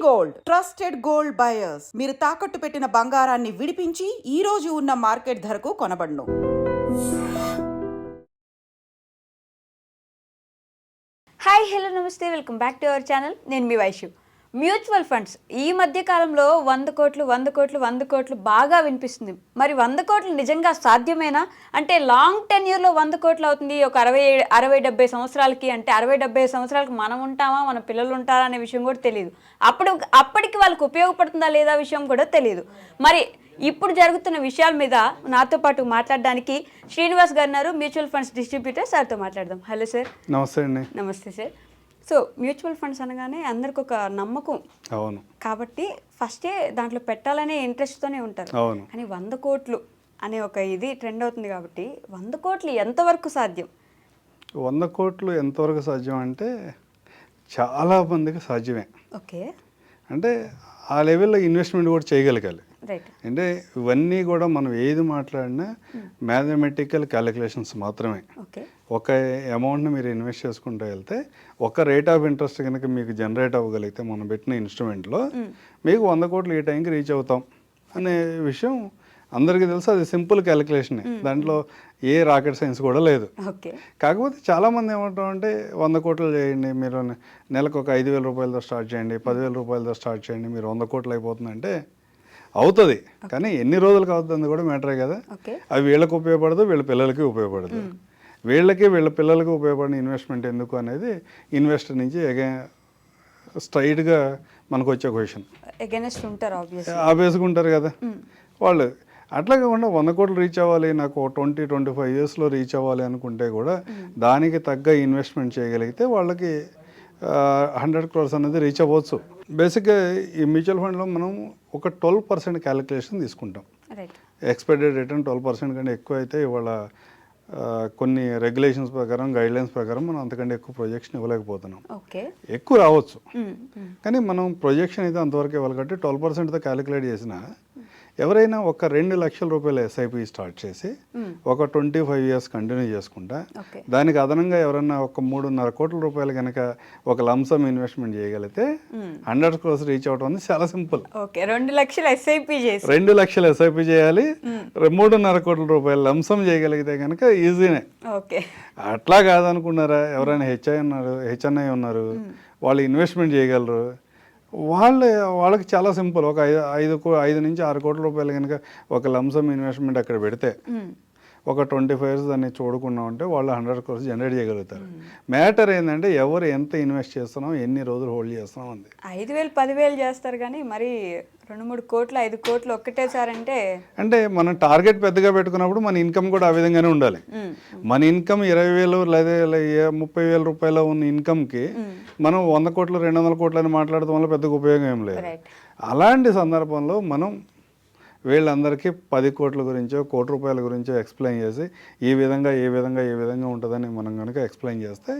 Gold trusted gold buyers మీరు తాకట్టు పెట్టిన బంగారాన్ని విడిపించి ఈ రోజు ఉన్న మార్కెట్ ధరకు కొనబడును. హాయ్ హలో నమస్తే, welcome back to our channel. నేను మీ వైషు. మ్యూచువల్ ఫండ్స్ ఈ మధ్య కాలంలో 100 కోట్లు బాగా వినిపిస్తుంది. మరి 100 కోట్లు నిజంగా సాధ్యమేనా? అంటే లాంగ్ టెన్యూర్లో 100 కోట్లు అవుతుంది ఒక 60-70 సంవత్సరాలకి. అంటే 60-70 సంవత్సరాలకి మనం ఉంటామా, మన పిల్లలు ఉంటారా అనే విషయం కూడా తెలియదు. అప్పటికి వాళ్ళకి ఉపయోగపడుతుందా లేదా విషయం కూడా తెలియదు. మరి ఇప్పుడు జరుగుతున్న విషయాల మీద నాతో పాటు మాట్లాడడానికి శ్రీనివాస్ గారు ఉన్నారు, మ్యూచువల్ ఫండ్స్ డిస్ట్రిబ్యూటర్. సార్తో మాట్లాడదాం. Hello sir. నమస్తే అండి. నమస్తే సార్. సో మ్యూచువల్ ఫండ్స్ అనగానే అందరికి ఒక నమ్మకం, అవును, కాబట్టి ఫస్టే దాంట్లో పెట్టాలనే ఇంట్రెస్ట్తోనే ఉంటారు. అవును. కానీ 100 కోట్లు అనే ఒక ఇది ట్రెండ్ అవుతుంది కాబట్టి 100 కోట్లు ఎంతవరకు సాధ్యం? 100 కోట్లు ఎంతవరకు సాధ్యం అంటే చాలా మందికి సాధ్యమే. ఓకే. అంటే ఆ లెవెల్లో ఇన్వెస్ట్మెంట్ కూడా చేయగలగాలి. రైట్. అంటే ఇవన్నీ కూడా మనం ఏది మాట్లాడినా మ్యాథమెటికల్ క్యాలిక్యులేషన్స్ మాత్రమే. ఓకే. ఒక అమౌంట్ని మీరు ఇన్వెస్ట్ చేసుకుంటూ వెళ్తే ఒక రేట్ ఆఫ్ ఇంట్రెస్ట్ కనుక మీకు జనరేట్ అవ్వగలిగితే మనం పెట్టిన ఇన్స్ట్రుమెంట్లో మీకు 100 కోట్లు ఈ టైంకి రీచ్ అవుతాం అనే విషయం అందరికీ తెలుసు. అది సింపుల్ క్యాలిక్యులేషనే, దాంట్లో ఏ రాకెట్ సైన్స్ కూడా లేదు. ఓకే. కాకపోతే చాలామంది ఏమంటామంటే 100 కోట్లు చేయండి, మీరు నెలకు ఒక 5,000 రూపాయలతో స్టార్ట్ చేయండి, 10,000 రూపాయలతో స్టార్ట్ చేయండి, మీరు 100 కోట్లు అయిపోతుందంటే అవుతుంది. కానీ ఎన్ని రోజులకు అవుతుంది కూడా మ్యాటరే కదా. అవి వీళ్ళకి ఉపయోగపడదు, వీళ్ళ పిల్లలకి ఉపయోగపడదు. వీళ్ళ పిల్లలకి ఉపయోగపడిన ఇన్వెస్ట్మెంట్ ఎందుకు అనేది ఇన్వెస్టర్ నుంచి స్ట్రైట్గా మనకు వచ్చే క్వశ్చన్. ఆబ్వియస్గా ఉంటారు కదా వాళ్ళు. అట్లా కాకుండా 100 కోట్లు రీచ్ అవ్వాలి, నాకు 20-25 ఇయర్స్లో రీచ్ అవ్వాలి అనుకుంటే కూడా దానికి తగ్గ ఇన్వెస్ట్మెంట్ చేయగలిగితే వాళ్ళకి 100 crores అనేది రీచ్ అవ్వచ్చు. బేసిక్గా ఈ మ్యూచువల్ ఫండ్లో మనం ఒక 12% క్యాలిక్యులేషన్ తీసుకుంటాం. ఎక్స్పెక్టెడ్ రిటర్న్ 12% కంటే ఎక్కువ అయితే ఇవాళ కొన్ని రెగ్యులేషన్స్ ప్రకారం, గైడ్లైన్స్ ప్రకారం మనం అంతకంటే ఎక్కువ ప్రొజెక్షన్ ఇవ్వలేకపోతున్నాం. ఎక్కువ రావచ్చు, కానీ మనం ప్రొజెక్షన్ అయితే అంతవరకు ఇవ్వాలి. కాబట్టి 12%తో క్యాలిక్యులేట్ చేసినా ఎవరైనా ఒక 2 లక్షల రూపాయల ఎస్ఐపి స్టార్ట్ చేసి ఒక 25 ఇయర్స్ కంటిన్యూ చేసుకుంటా దానికి అదనంగా ఎవరైనా ఒక 3.5 కోట్ల రూపాయలు కనుక ఒక లంసమ్ ఇన్వెస్ట్మెంట్ చేయగలిగితే 100 crores రీచ్ అవడం అనేది చాలా సింపుల్. 2 లక్షల ఎస్ఐపి చేయాలి, 3.5 కోట్ల రూపాయలు లంసమ్ చేయగలిగితే కనుక ఈజీనే. అట్లా కాదనుకున్నారా, ఎవరైనా హెచ్ఎన్ఐ ఉన్నారు, వాళ్ళు ఇన్వెస్ట్మెంట్ చేయగలరు, వాళ్ళకి చాలా సింపుల్. ఒక 5 నుంచి 6 కోట్ల రూపాయలు కనుక ఒక లంసమ్ ఇన్వెస్ట్మెంట్ అక్కడ పెడితే ఒక 25 ఇయర్స్ దాన్ని చూడకుండా ఉంటే వాళ్ళు 100 crores జనరేట్ చేయగలుగుతారు. మ్యాటర్ ఏంటంటే ఎవరు ఎంత ఇన్వెస్ట్ చేస్తున్నాం, ఎన్ని రోజులు హోల్డ్ చేస్తున్నాం అంది. 5,000 10,000 చేస్తారు, కానీ మరి 2-3 కోట్లు 5 కోట్లు ఒక్కటేసారి అంటే మనం టార్గెట్ పెద్దగా పెట్టుకున్నప్పుడు మన ఇన్కమ్ కూడా ఆ విధంగానే ఉండాలి. మన ఇన్కమ్ 20,000 లేదా 30,000 రూపాయలు ఉన్న ఇన్కమ్కి మనం 100 కోట్లు 200 కోట్లు అని మాట్లాడటం వల్ల పెద్దగా ఉపయోగం ఏం లేదు. అలాంటి సందర్భంలో మనం వీళ్ళందరికీ 10 కోట్ల గురించో, 1 కోటి రూపాయల గురించో ఎక్స్ప్లెయిన్ చేసి ఏ విధంగా ఉంటుందని మనం కనుక ఎక్స్ప్లెయిన్ చేస్తే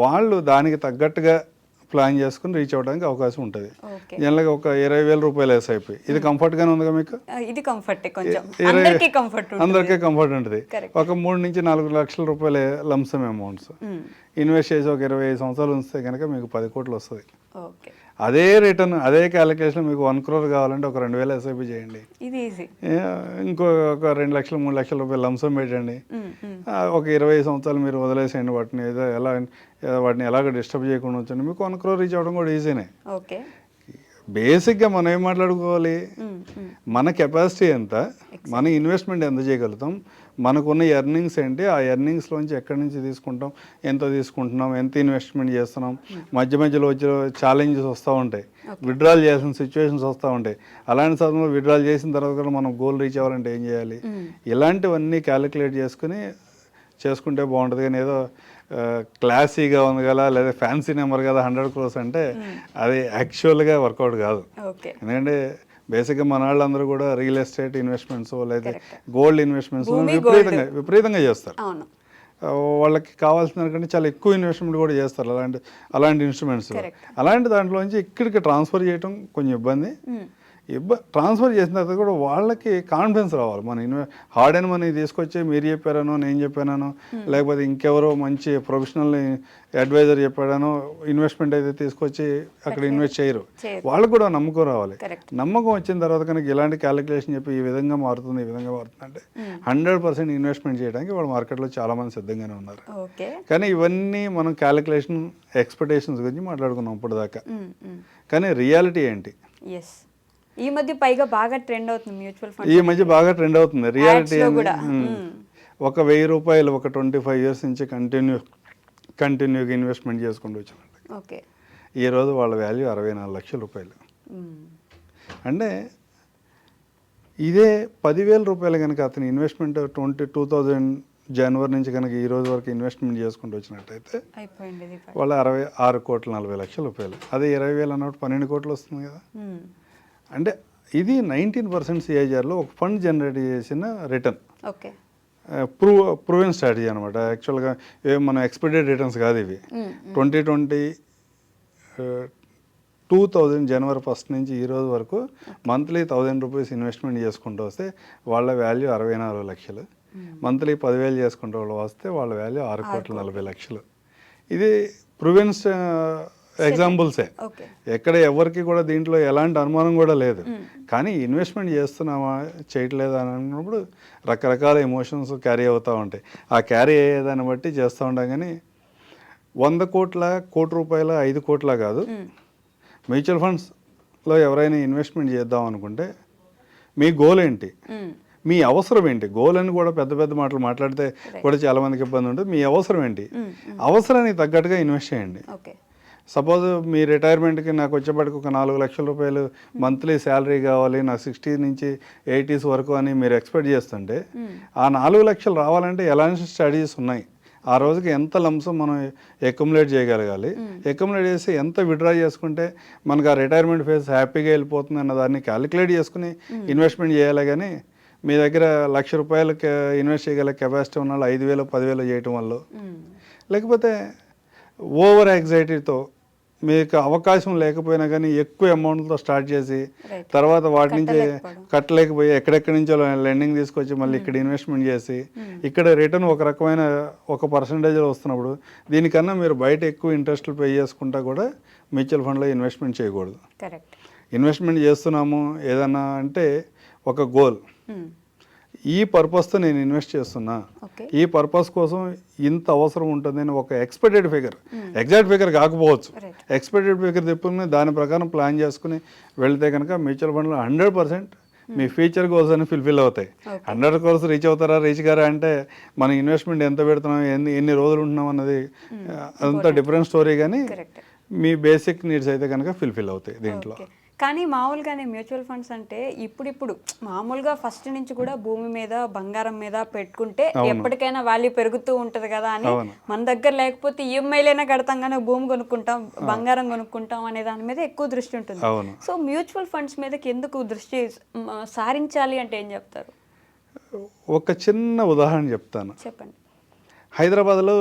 వాళ్ళు దానికి తగ్గట్టుగా ప్లాన్ చేసుకుని రీచ్ అవ్వడానికి అవకాశం ఉంటుంది. జనరల్గా ఒక 20,000 రూపాయలు ఎస్ఐపి, ఇది కంఫర్ట్గానే ఉందిగా మీకు? ఇది కంఫర్ట్, అందరికీ కంఫర్ట్ ఉంటుంది. ఒక 3 నుంచి 4 లక్షల రూపాయల లంసమ్ అమౌంట్స్ ఇన్వెస్ట్ చేసి ఒక 25 సంవత్సరాలు ఉంచితే కనుక మీకు 10 కోట్లు వస్తుంది. అదే రిటర్న్, అదే క్యాలిక్యులేషన్ మీకు 1 crore కావాలంటే ఒక 2,000 ఎస్ఐపి చేయండి, ఇంకో ఒక 2 లక్షలు 3 లక్షల రూపాయలు లంసమ్ పెట్టండి, ఒక 20 సంవత్సరాలు మీరు వదిలేసేయండి. వాటిని ఎలాగ డిస్టర్బ్ చేయకుండా ఉంచండి, మీకు 1 crore రీచ్ అవ్వడం కూడా ఈజీనే. బేసిక్గా మనం ఏం మాట్లాడుకోవాలి, మన కెపాసిటీ ఎంత, మన ఇన్వెస్ట్మెంట్ ఎంత చేయగలుగుతాం, మనకున్న ఎర్నింగ్స్ ఏంటి, ఆ ఎర్నింగ్స్లోంచి ఎక్కడి నుంచి తీసుకుంటాం, ఎంత తీసుకుంటున్నాం, ఎంత ఇన్వెస్ట్మెంట్ చేస్తున్నాం, మధ్యలో వచ్చే ఛాలెంజెస్ వస్తూ ఉంటాయి, విత్డ్రాల్ చేయాల్సిన సిచ్యువేషన్స్ వస్తూ ఉంటాయి. అలాంటి సమయంలో విత్డ్రాల్ చేసిన తర్వాత కూడా మనం గోల్ రీచ్ అవ్వాలంటే ఏం చేయాలి, ఇలాంటివన్నీ క్యాలిక్యులేట్ చేసుకుంటే బాగుంటుంది. కానీ ఏదో క్లాసీగా ఉంది కదా, లేదా ఫ్యాన్సీ నెంబర్ కదా 100 crores అంటే అది యాక్చువల్గా వర్కౌట్ కాదు. ఎందుకంటే బేసిక్గా మన వాళ్ళందరూ కూడా రియల్ ఎస్టేట్ ఇన్వెస్ట్మెంట్స్ లేదా గోల్డ్ ఇన్వెస్ట్మెంట్స్ విపరీతంగా చేస్తారు. వాళ్ళకి కావాల్సిన దానికంటే చాలా ఎక్కువ ఇన్వెస్ట్మెంట్ కూడా చేస్తారు అలాంటి ఇన్స్ట్రుమెంట్స్. అలాంటి దాంట్లోంచి ఇక్కడికి ట్రాన్స్ఫర్ చేయడం కొంచెం ఇబ్బంది. ట్రాన్స్ఫర్ చేసిన తర్వాత కూడా వాళ్ళకి కాన్ఫిడెన్స్ రావాలి. మన హార్డ్ అండ్ మనీ తీసుకొచ్చి మీరు చెప్పారనో నేను చెప్పానో లేకపోతే ఇంకెవరో మంచి ప్రొఫెషనల్ అడ్వైజర్ చెప్పాడనో ఇన్వెస్ట్మెంట్ అయితే తీసుకొచ్చి అక్కడ ఇన్వెస్ట్ చేయరు. వాళ్ళకు కూడా నమ్మకం రావాలి. నమ్మకం వచ్చిన తర్వాత కనుక ఇలాంటి క్యాలిక్యులేషన్ చెప్పి ఈ విధంగా మారుతుంది అంటే 100% ఇన్వెస్ట్మెంట్ చేయడానికి వాళ్ళు మార్కెట్లో చాలా మంది సిద్ధంగానే ఉన్నారు. కానీ ఇవన్నీ మనం క్యాలిక్యులేషన్ ఎక్స్పెక్టేషన్స్ గురించి మాట్లాడుకున్నాం ఇప్పుడు దాకా. కానీ రియాలిటీ ఏంటి? ఈ మధ్య పైగా బాగా ట్రెండ్ అవుతుంది మ్యూచువల్ ఫండ్. ఈ మధ్య బాగా ట్రెండ్ అవుతుంది. రియాలిటీ ఒక 1000 రూపాయలు ఒక 25 years నుంచి కంటిన్యూగా ఇన్వెస్ట్మెంట్ చేసుకుంటూ వచ్చినట్టు ఈరోజు వాళ్ళ వాల్యూ 64 లక్షల రూపాయలు. అంటే ఇదే 10,000 రూపాయలు కనుక అతని ఇన్వెస్ట్మెంట్ 2000 జనవరి నుంచి కనుక ఈ రోజు వరకు ఇన్వెస్ట్మెంట్ చేసుకుంటూ వచ్చినట్టయితే వాళ్ళ 66,40,00,000 రూపాయలు. అదే 20,000 అన్నప్పుడు 12 కోట్లు వస్తుంది కదా. అంటే ఇది 19% CAGRలో ఒక ఫండ్ జనరేట్ చేసిన రిటర్న్. ప్రూవెన్ స్ట్రాటజీ అనమాట. యాక్చువల్గా మన ఎక్స్పెక్టెడ్ రిటర్న్స్ కాదు ఇవి. 2020 జనవరి 1 నుంచి ఈ రోజు వరకు మంత్లీ 1,000 రూపీస్ ఇన్వెస్ట్మెంట్ చేసుకుంటూ వస్తే వాళ్ళ వాల్యూ 64 లక్షలు. మంత్లీ 10,000 చేసుకుంటూ వస్తే వాళ్ళ వాల్యూ 6,40,00,000. ఇది ప్రూవెన్స్ ఎగ్జాంపుల్సే. ఎక్కడ ఎవరికి కూడా దీంట్లో ఎలాంటి అనుమానం కూడా లేదు. కానీ ఇన్వెస్ట్మెంట్ చేస్తున్నామా చేయట్లేదా అని అన్నప్పుడు రకరకాల ఎమోషన్స్ క్యారీ అవుతూ ఉంటాయి. ఆ క్యారీ అయ్యేదాన్ని బట్టి చేస్తూ ఉంటాం. కానీ 100 కోట్ల, కోటి రూపాయల, 5 కోట్ల కాదు. మ్యూచువల్ ఫండ్స్లో ఎవరైనా ఇన్వెస్ట్మెంట్ చేద్దాం అనుకుంటే మీ గోల్ ఏంటి, మీ అవసరం ఏంటి? గోల్ అని కూడా పెద్ద పెద్ద మాటలు మాట్లాడితే కూడా చాలా మందికి ఇబ్బంది ఉంటుంది. మీ అవసరం ఏంటి? అవసరానికి తగ్గట్టుగా ఇన్వెస్ట్ చేయండి. సపోజ్ మీ రిటైర్మెంట్కి నాకు వచ్చేప్పటికి ఒక 4 లక్షల రూపాయలు మంత్లీ శాలరీ కావాలి, నాకు 60 నుంచి 80s వరకు అని మీరు ఎక్స్పెక్ట్ చేస్తుంటే ఆ 4 లక్షలు రావాలంటే ఎలాంటి స్ట్రాటజీస్ ఉన్నాయి? ఆ రోజుకి ఎంత లంసం మనం అక్యుములేట్ చేయగలగాలి, అక్యుములేట్ చేసి ఎంత విత్డ్రా చేసుకుంటే మనకు ఆ రిటైర్మెంట్ ఫేజ్ హ్యాపీగా వెళ్ళిపోతుంది అన్న దాన్ని క్యాలిక్యులేట్ చేసుకుని ఇన్వెస్ట్మెంట్ చేయాలి. కానీ మీ దగ్గర ₹1,00,000 ఇన్వెస్ట్ చేయగల కెపాసిటీ ఉన్న వాళ్ళు 5,000, 10,000 చేయటం వల్ల, లేకపోతే ఓవర్ యాంగ్జైటీతో మీకు అవకాశం లేకపోయినా కానీ ఎక్కువ అమౌంట్తో స్టార్ట్ చేసి తర్వాత వాటి నుంచి కట్టలేకపోయి ఎక్కడెక్కడి నుంచో లెండింగ్ తీసుకొచ్చి మళ్ళీ ఇక్కడ ఇన్వెస్ట్మెంట్ చేసి ఇక్కడ రిటర్న్ ఒక రకమైన ఒక పర్సంటేజ్లో వస్తున్నప్పుడు దీనికన్నా మీరు బయట ఎక్కువ ఇంట్రెస్ట్లు పే చేసుకుంటా కూడా మ్యూచువల్ ఫండ్లో ఇన్వెస్ట్మెంట్ చేయకూడదు. ఇన్వెస్ట్మెంట్ చేస్తున్నాము ఏదన్నా అంటే ఒక గోల్, ఈ పర్పస్తో నేను ఇన్వెస్ట్ చేస్తున్నా, ఈ పర్పస్ కోసం ఇంత అవసరం ఉంటుంది అని ఒక ఎక్స్పెక్టెడ్ ఫిగర్, ఎగ్జాక్ట్ ఫిగర్ కాకపోవచ్చు, ఎక్స్పెక్టెడ్ ఫిగర్ తిప్పుకుని దాని ప్రకారం ప్లాన్ చేసుకుని వెళ్తే కనుక మ్యూచువల్ ఫండ్లో 100% మీ ఫ్యూచర్ గోల్స్ అని ఫుల్ఫిల్ అవుతాయి. 100 కోర్స్ రీచ్ అవుతారా రీచ్ గారా అంటే మనం ఇన్వెస్ట్మెంట్ ఎంత పెడుతున్నాం, ఎన్ని రోజులు ఉంటున్నాం అన్నది అదంతా డిఫరెంట్ స్టోరీ. కానీ మీ బేసిక్ నీడ్స్ అయితే కనుక ఫుల్ఫిల్ అవుతాయి దీంట్లో. కానీ మామూలుగానే మ్యూచువల్ ఫండ్స్ అంటే ఇప్పుడు మామూలుగా ఫస్ట్ నుంచి కూడా భూమి మీద, బంగారం మీద పెట్టుకుంటే ఎప్పటికైనా వాల్యూ పెరుగుతూ ఉంటుంది కదా అని మన దగ్గర లేకపోతే ఈఎంఐలైనా కడతాం కానీ భూమి కొనుక్కుంటాం, బంగారం కొనుక్కుంటాం అనే దాని మీద ఎక్కువ దృష్టి ఉంటుంది. సో మ్యూచువల్ ఫండ్స్ మీదకి ఎందుకు దృష్టి సారించాలి అంటే ఏం చెప్తారు? ఒక చిన్న ఉదాహరణ చెప్తాను. చెప్పండి. హైదరాబాద్లో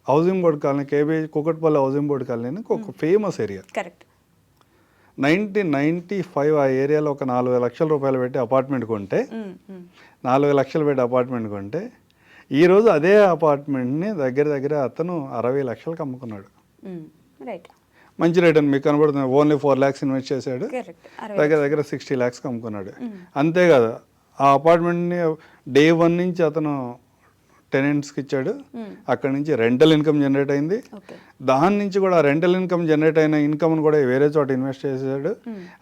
housing board colony, KBH Kukatpally housing board colony ఒక ఫేమస్ ఏరియా. కరెక్ట్. 1995 ఆ ఏరియాలో ఒక 4 లక్షల రూపాయలు పెట్టి అపార్ట్మెంట్ కొంటే, 4 లక్షలు పెట్టి అపార్ట్మెంట్ కొంటే ఈరోజు అదే అపార్ట్మెంట్ని దగ్గర అతను 60 లక్షలకు అమ్ముకున్నాడు. మంచి రిటర్న్ మీకు కనబడుతుంది. ఓన్లీ 4 lakhs ఇన్వెస్ట్ చేశాడు, దగ్గర 60 lakhsకి అమ్ముకున్నాడు. అంతేకాదు ఆ అపార్ట్మెంట్ని డే 1 నుంచి అతను టెనెంట్స్కి ఇచ్చాడు. అక్కడ నుంచి రెంటల్ ఇన్కమ్ జనరేట్ అయింది. దాని నుంచి కూడా రెంటల్ ఇన్కమ్ జనరేట్ అయిన ఇన్కమ్ను కూడా వేరే చోట ఇన్వెస్ట్ చేశాడు.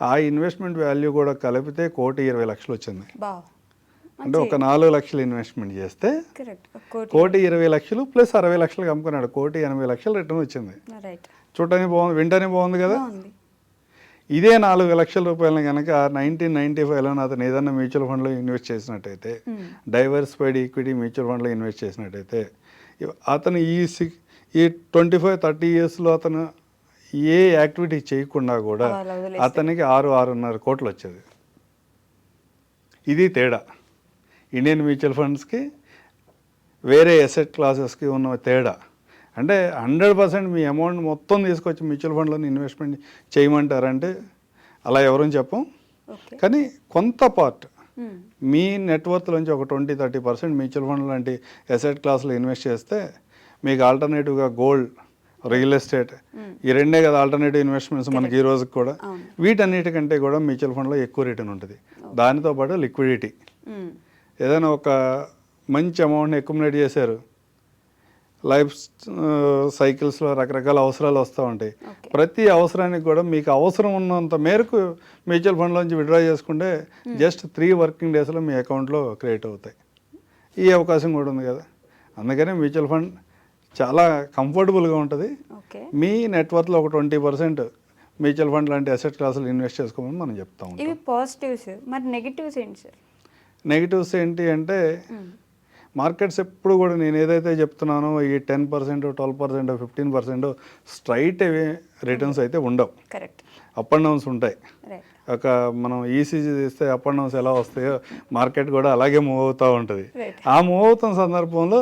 ఆ ఇన్వెస్ట్మెంట్ వాల్యూ కూడా కలిపితే 1,20,00,000 వచ్చింది. అంటే ఒక 4 లక్షలు ఇన్వెస్ట్మెంట్ చేస్తే 1,20,00,000 ప్లస్ 60 లక్షలకు అమ్ముకున్నాడు. 1,80,00,000 రిటర్న్ వచ్చింది. చూడటానికి బాగుంది, వింటానికి బాగుంది కదా. ఇదే 4 లక్షల రూపాయలని కనుక 1995లో అతను ఏదన్నా మ్యూచువల్ ఫండ్లో ఇన్వెస్ట్ చేసినట్టయితే, డైవర్సిఫైడ్ ఈక్విటీ మ్యూచువల్ ఫండ్లో ఇన్వెస్ట్ చేసినట్టయితే అతను ఈ 25-30 yearsలో అతను ఏ యాక్టివిటీ చేయకుండా కూడా అతనికి 6-6.5 కోట్లు వచ్చేది. ఇది తేడా ఇండియన్ మ్యూచువల్ ఫండ్స్కి వేరే అసెట్ క్లాసెస్కి ఉన్న తేడా. అంటే 100% మీ అమౌంట్ మొత్తం తీసుకొచ్చి మ్యూచువల్ ఫండ్లో ఇన్వెస్ట్మెంట్ చేయమంటారంటే అలా ఎవరని చెప్పం. ఓకే. కానీ కొంత పార్ట్ మీ నెట్వర్త్లోంచి ఒక 20-30% మ్యూచువల్ ఫండ్ లాంటి అసెట్ క్లాస్లో ఇన్వెస్ట్ చేస్తే మీకు ఆల్టర్నేటివ్గా గోల్డ్, రియల్ ఎస్టేట్, ఈ రెండే కదా ఆల్టర్నేటివ్ ఇన్వెస్ట్మెంట్స్ మనకి ఈ రోజుకి కూడా. వీటన్నిటికంటే కూడా మ్యూచువల్ ఫండ్లో ఎక్కువ రిటర్న్ ఉంటుంది. దానితో పాటు లిక్విడిటీ, ఏదైనా ఒక మంచి అమౌంట్ని అక్యుములేట్ చేశారు, లైఫ్ సైకిల్స్లో రకరకాల అవసరాలు వస్తూ ఉంటాయి. ప్రతి అవసరానికి కూడా మీకు అవసరం ఉన్నంత మేరకు మ్యూచువల్ ఫండ్లోంచి విత్డ్రా చేసుకుంటే జస్ట్ 3 వర్కింగ్ డేస్లో మీ అకౌంట్లో క్రియేట్ అవుతాయి. ఈ అవకాశం కూడా ఉంది కదా. అందుకనే మ్యూచువల్ ఫండ్ చాలా కంఫర్టబుల్గా ఉంటుంది. మీ నెట్వర్త్లో ఒక 20% మ్యూచువల్ ఫండ్ లాంటి అసెట్ క్లాసులు ఇన్వెస్ట్ చేసుకోమని మనం చెప్తా ఉంటాం. ఇవి పాజిటివ్స్. మరి నెగిటివ్స్ ఏంటి సార్? నెగిటివ్స్ ఏంటి అంటే మార్కెట్స్ ఎప్పుడు కూడా నేను ఏదైతే చెప్తున్నానో ఈ 10%, 12%, 15% స్ట్రైట్ రిటర్న్స్ అయితే ఉండవు. కరెక్ట్. అప్ అండ్ డౌన్స్ ఉంటాయి. ఒక మనం ఈసీజీ తీస్తే అప్ అండ్ డౌన్స్ ఎలా వస్తాయో మార్కెట్ కూడా అలాగే మూవ్ అవుతూ ఉంటుంది. ఆ మూవ్ అవుతున్న సందర్భంలో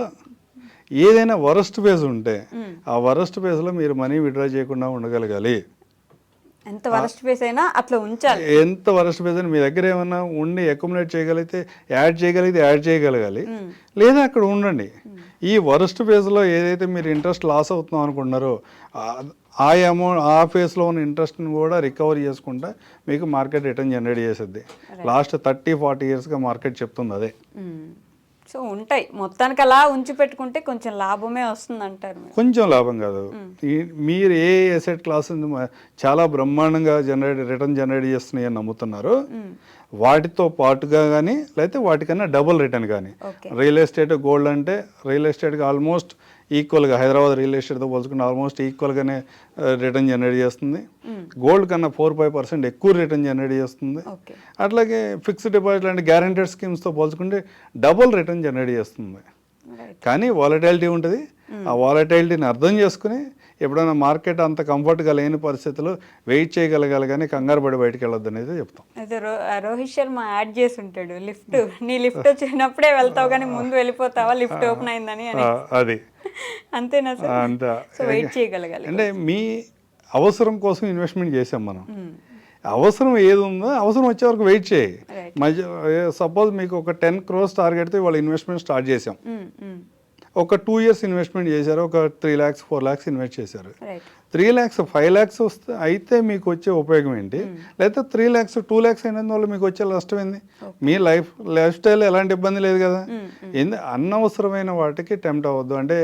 ఏదైనా వరస్ట్ ఫేజ్ ఉంటే ఆ వరస్ట్ ఫేజ్లో మీరు మనీ విత్డ్రా చేయకుండా ఉండగలగాలి. ఎంత వరస్ట్ ఫేజ్ అయినా అట్లా ఉంచాలి. ఎంత వరస్ట్ ఫేజ్ అయినా మీ దగ్గర ఏమన్నా ఉండి అక్యుములేట్ చేయగలిగితే యాడ్ చేయగలగాలి, లేదా అక్కడ ఉండండి. ఈ వరస్ట్ ఫేజ్లో ఏదైతే మీరు ఇంట్రెస్ట్ లాస్ అవుతున్నాం అనుకుంటున్నారో ఆ అమౌంట్, ఆ ఫేజ్లో ఉన్న ఇంట్రెస్ట్ని కూడా రికవర్ చేసుకుంటా మీకు మార్కెట్ రిటర్న్ జనరేట్ చేసేది. లాస్ట్ 30-40 ఇయర్స్గా మార్కెట్ చెప్తుంది అదే. సో ఉంటాయి, మొత్తానికి అలా ఉంచి పెట్టుకుంటే కొంచెం లాభమే వస్తుంది అంటారు. కొంచెం లాభం కాదు. మీరు ఏ అసెట్ క్లాస్ చాలా బ్రహ్మాండంగా రిటర్న్ జనరేట్ చేస్తున్నాయి అని నమ్ముతున్నారు, వాటితో పాటుగా కానీ లేకపోతే వాటికన్నా డబుల్ రిటర్న్ కానీ. రియల్ ఎస్టేట్, గోల్డ్ అంటే రియల్ ఎస్టేట్కి ఆల్మోస్ట్ ఈక్వల్గా, హైదరాబాద్ రియల్ ఎస్టేట్తో పోల్చుకుంటే ఆల్మోస్ట్ ఈక్వల్గానే రిటర్న్ జనరేట్ చేస్తుంది. గోల్డ్ కన్నా 4-5% ఎక్కువ రిటర్న్ జనరేట్ చేస్తుంది. అట్లాగే ఫిక్స్డ్ డిపాజిట్ లాంటి గ్యారెంటెడ్ స్కీమ్స్తో పోల్చుకుంటే డబుల్ రిటర్న్ జనరేట్ చేస్తుంది. కానీ వాలటాలిటీ ఉంటుంది. ఆ వాలటాలిటీని అర్థం చేసుకుని ఎప్పుడైనా మార్కెట్ అంత కంఫర్ట్గా లేని పరిస్థితులు వెయిట్ చేయగలగాలి, కానీ కంగారు పడి బయటకు వెళ్ళొద్దు అనేది చెప్తాం. అయితే రోహిత్ శర్మ యాడ్ చేసి ఉంటాడు, లిఫ్ట్ నీ లిఫ్ట్ వచ్చినప్పుడే వెళ్తావు కానీ ముందు వెళ్ళిపోతావా లిఫ్ట్ ఓపెన్ అయిందని. అది అంతేనా సార్? అంతే. వెయిట్ చేయగలగాలి. అంటే మీ అవసరం కోసం ఇన్వెస్ట్మెంట్ చేసాం మనం. అవసరం ఏది ఉందో అవసరం వచ్చే వరకు వెయిట్ చేయి. సపోజ్ మీకు ఒక 10 crores టార్గెట్తో వాళ్ళ ఇన్వెస్ట్మెంట్ స్టార్ట్ చేసాం. ఒక 2 years ఇన్వెస్ట్మెంట్ చేశారు, ఒక 3 lakhs 4 lakhs ఇన్వెస్ట్ చేశారు. 3 lakhs 5 lakhs వస్తే అయితే మీకు వచ్చే ఉపయోగం ఏంటి? లేకపోతే 3 lakhs 2 lakhs అయినందువల్ల మీకు వచ్చే నష్టం ఏంది? మీ లైఫ్ స్టైల్ ఎలాంటి ఇబ్బంది లేదు కదా. అనవసరమైన వాటికి టెంప్ట్ అవ్వద్దు. అంటే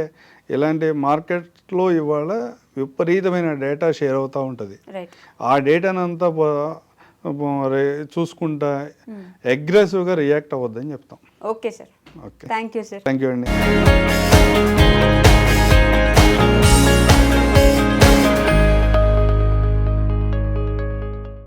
ఇలాంటి మార్కెట్లో ఇవాళ విపరీతమైన డేటా షేర్ అవుతూ ఉంటుంది. ఆ డేటాను అంతా చూసుకుంటా అగ్రెసివ్గా రియాక్ట్ అవ్వద్దని చెప్తాం. Okay sir. Okay, thank you sir. Thank you అండి.